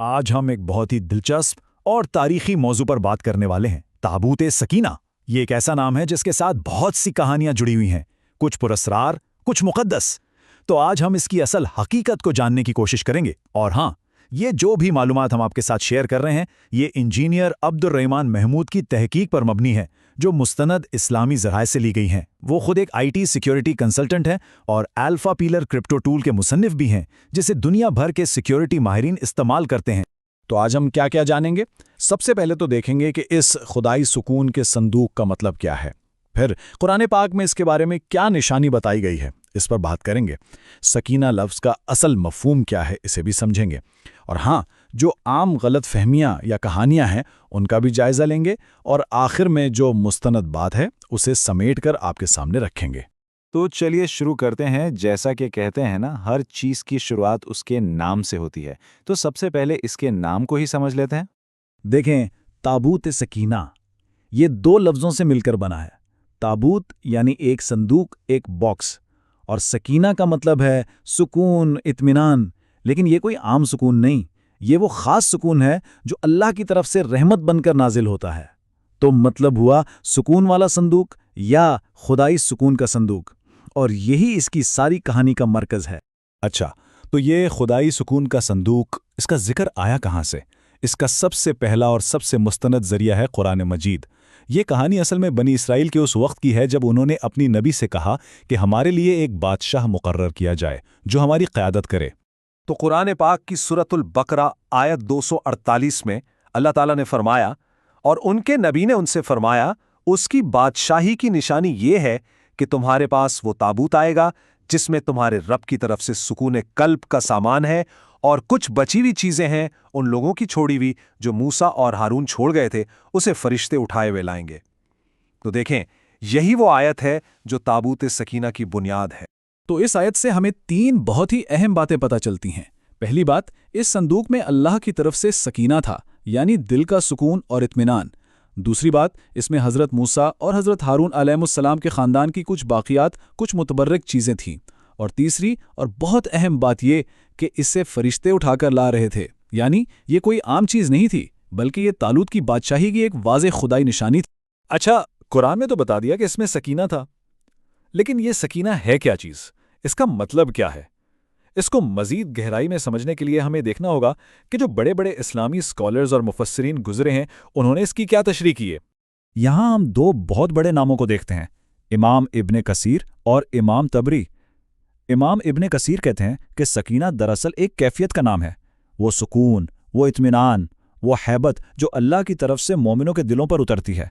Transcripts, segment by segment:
آج ہم ایک بہت ہی دلچسپ اور تاریخی موضوع پر بات کرنے والے ہیں، تابوت سکینہ۔ یہ ایک ایسا نام ہے جس کے ساتھ بہت سی کہانیاں جڑی ہوئی ہیں، کچھ پراسرار، کچھ مقدس۔ تو آج ہم اس کی اصل حقیقت کو جاننے کی کوشش کریں گے، اور ہاں، یہ جو بھی معلومات ہم آپ کے ساتھ شیئر کر رہے ہیں، یہ انجینئر عبد الرحمان محمود کی تحقیق پر مبنی ہے، جو مستند اسلامی ذرائع سے لی گئی ہیں۔ وہ خود ایک IT سیکیورٹی کنسلٹنٹ ہیں اور الفا پیلر کرپٹو ٹول کے مصنف بھی ہیں، جسے دنیا بھر کے سیکیورٹی ماہرین استعمال کرتے ہیں۔ تو آج ہم کیا کیا جانیں گے؟ سب سے پہلے تو دیکھیں گے کہ اس خدائی سکون کے صندوق کا مطلب کیا ہے، پھر قرآن پاک میں اس کے بارے میں کیا نشانی بتائی گئی ہے، اس پر بات کریں گے۔ سکینہ لفظ کا اصل مفہوم کیا ہے، اسے بھی سمجھیں گے، اور ہاں، جو عام غلط فہمیاں یا کہانیاں ہیں ان کا بھی جائزہ لیں گے، اور آخر میں جو مستند بات ہے اسے سمیٹ کر آپ کے سامنے رکھیں گے۔ تو چلیے شروع کرتے ہیں۔ جیسا کہ کہتے ہیں نا، ہر چیز کی شروعات اس کے نام سے ہوتی ہے، تو سب سے پہلے اس کے نام کو ہی سمجھ لیتے ہیں۔ دیکھیں، تابوت سکینہ یہ دو لفظوں سے مل کر بنا ہے۔ تابوت یعنی ایک صندوق، ایک باکس، اور سکینہ کا مطلب ہے سکون، اطمینان۔ لیکن یہ کوئی عام سکون نہیں، یہ وہ خاص سکون ہے جو اللہ کی طرف سے رحمت بن کر نازل ہوتا ہے۔ تو مطلب ہوا سکون والا صندوق یا خدائی سکون کا صندوق، اور یہی اس کی ساری کہانی کا مرکز ہے۔ اچھا، تو یہ خدائی سکون کا صندوق، اس کا ذکر آیا کہاں سے؟ اس کا سب سے پہلا اور سب سے مستند ذریعہ ہے قرآن مجید۔ یہ کہانی اصل میں بنی اسرائیل کے اس وقت کی ہے جب انہوں نے اپنی نبی سے کہا کہ ہمارے لیے ایک بادشاہ مقرر کیا جائے جو ہماری قیادت کرے۔ تو قرآن پاک کی سورۃ البقرہ آیت 248 میں اللہ تعالیٰ نے فرمایا، اور ان کے نبی نے ان سے فرمایا، اس کی بادشاہی کی نشانی یہ ہے کہ تمہارے پاس وہ تابوت آئے گا جس میں تمہارے رب کی طرف سے سکون قلب کا سامان ہے، اور کچھ بچی ہوئی چیزیں ہیں ان لوگوں کی چھوڑی ہوئی جو موسیٰ اور ہارون چھوڑ گئے تھے، اسے فرشتے اٹھائے ہوئے لائیں گے۔ تو دیکھیں، یہی وہ آیت ہے جو تابوت سکینہ کی بنیاد ہے۔ تو اس آیت سے ہمیں تین بہت ہی اہم باتیں پتہ چلتی ہیں۔ پہلی بات، اس صندوق میں اللہ کی طرف سے سکینہ تھا، یعنی دل کا سکون اور اطمینان۔ دوسری بات، اس میں حضرت موسیٰ اور حضرت ہارون علیہ السلام کے خاندان کی کچھ باقیات، کچھ متبرک چیزیں تھیں۔ اور تیسری اور بہت اہم بات یہ کہ اسے فرشتے اٹھا کر لا رہے تھے، یعنی یہ کوئی عام چیز نہیں تھی، بلکہ یہ طالوت کی بادشاہی کی ایک واضح خدائی نشانی تھی۔ اچھا، قرآن میں تو بتا دیا کہ اس میں سکینہ تھا، لیکن یہ سکینہ ہے کیا چیز؟ اس کا مطلب کیا ہے؟ اس کو مزید گہرائی میں سمجھنے کے لیے ہمیں دیکھنا ہوگا کہ جو بڑے بڑے اسلامی اسکالرز اور مفسرین گزرے ہیں، انہوں نے اس کی کیا تشریح کی ہے۔ یہاں ہم دو بہت بڑے ناموں کو دیکھتے ہیں، امام ابن کثیر اور امام طبری۔ امام ابن کثیر کہتے ہیں کہ سکینہ دراصل ایک کیفیت کا نام ہے، وہ سکون، وہ اطمینان، وہ ہیبت جو اللہ کی طرف سے مومنوں کے دلوں پر اترتی ہے۔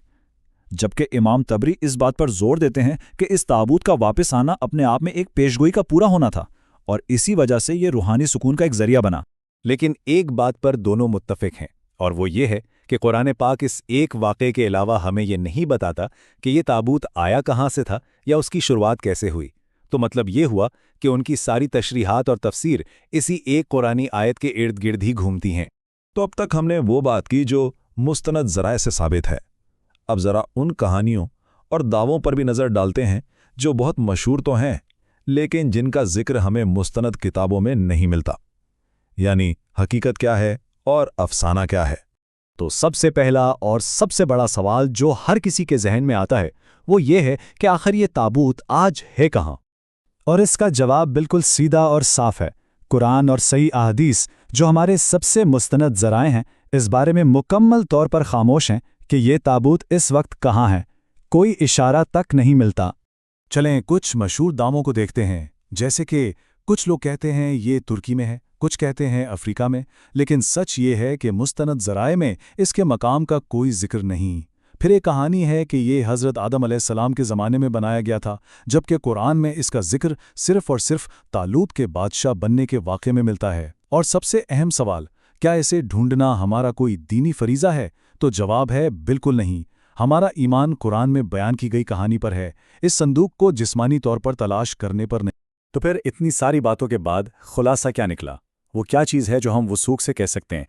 جبکہ امام طبری اس بات پر زور دیتے ہیں کہ اس تابوت کا واپس آنا اپنے آپ میں ایک پیشگوئی کا پورا ہونا تھا، اور اسی وجہ سے یہ روحانی سکون کا ایک ذریعہ بنا۔ لیکن ایک بات پر دونوں متفق ہیں، اور وہ یہ ہے کہ قرآن پاک اس ایک واقعے کے علاوہ ہمیں یہ نہیں بتاتا کہ یہ تابوت آیا کہاں سے تھا یا اس کی شروعات کیسے ہوئی۔ تو مطلب یہ ہوا کہ ان کی ساری تشریحات اور تفسیر اسی ایک قرآنی آیت کے ارد گرد ہی گھومتی ہیں۔ تو اب تک ہم نے وہ بات کی جو مستند ذرائع سے ثابت ہے۔ اب ذرا ان کہانیوں اور دعووں پر بھی نظر ڈالتے ہیں جو بہت مشہور تو ہیں، لیکن جن کا ذکر ہمیں مستند کتابوں میں نہیں ملتا۔ یعنی حقیقت کیا ہے اور افسانہ کیا ہے؟ تو سب سے پہلا اور سب سے بڑا سوال جو ہر کسی کے ذہن میں آتا ہے وہ یہ ہے کہ آخر یہ تابوت آج ہے کہاں؟ اور اس کا جواب بالکل سیدھا اور صاف ہے۔ قرآن اور صحیح احادیث جو ہمارے سب سے مستند ذرائع ہیں، اس بارے میں مکمل طور پر خاموش ہیں کہ یہ تابوت اس وقت کہاں ہے۔ کوئی اشارہ تک نہیں ملتا۔ چلیں کچھ مشہور دعووں کو دیکھتے ہیں، جیسے کہ کچھ لوگ کہتے ہیں یہ ترکی میں ہے، کچھ کہتے ہیں افریقہ میں، لیکن سچ یہ ہے کہ مستند ذرائع میں اس کے مقام کا کوئی ذکر نہیں۔ پھر ایک کہانی ہے کہ یہ حضرت آدم علیہ السلام کے زمانے میں بنایا گیا تھا، جبکہ قرآن میں اس کا ذکر صرف اور صرف طالوت کے بادشاہ بننے کے واقعے میں ملتا ہے۔ اور سب سے اہم سوال، کیا اسے ڈھونڈنا ہمارا کوئی دینی فریضہ ہے؟ تو جواب ہے بالکل نہیں۔ ہمارا ایمان قرآن میں بیان کی گئی کہانی پر ہے، اس صندوق کو جسمانی طور پر تلاش کرنے پر نہیں۔ تو پھر اتنی ساری باتوں کے بعد خلاصہ کیا نکلا؟ وہ کیا چیز ہے جو ہم وثوق سے کہہ سکتے ہیں؟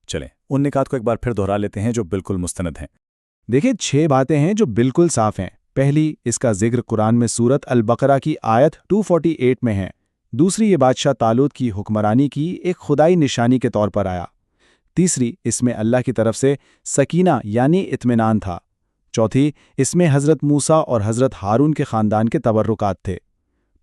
چلیں ان نکات کو ایک بار پھر دہرا لیتے ہیں جو بالکل مستند ہیں۔ دیکھیں، 6 باتیں ہیں جو بالکل صاف ہیں۔ پہلی، اس کا ذکر قرآن میں سورۃ البقرہ کی آیت 248 میں ہے۔ دوسری، یہ بادشاہ طالوت کی حکمرانی کی ایک خدائی نشانی کے طور پر آیا۔ تیسری، اس میں اللہ کی طرف سے سکینہ یعنی اطمینان تھا۔ چوتھی، اس میں حضرت موسیٰ اور حضرت ہارون کے خاندان کے تبرکات تھے۔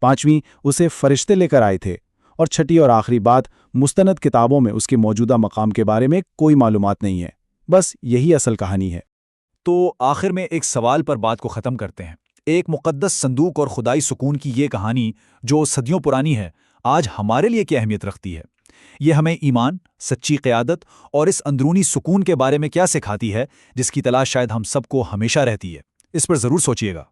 پانچویں، اسے فرشتے لے کر آئے تھے۔ اور چھٹی اور آخری بات، مستند کتابوں میں اس کے موجودہ مقام کے بارے میں کوئی معلومات نہیں ہے۔ بس یہی اصل کہانی ہے۔ تو آخر میں ایک سوال پر بات کو ختم کرتے ہیں۔ ایک مقدس صندوق اور خدائی سکون کی یہ کہانی جو صدیوں پرانی ہے، آج ہمارے لیے کیا اہمیت رکھتی ہے؟ یہ ہمیں ایمان، سچی قیادت اور اس اندرونی سکون کے بارے میں کیا سکھاتی ہے جس کی تلاش شاید ہم سب کو ہمیشہ رہتی ہے؟ اس پر ضرور سوچیے گا۔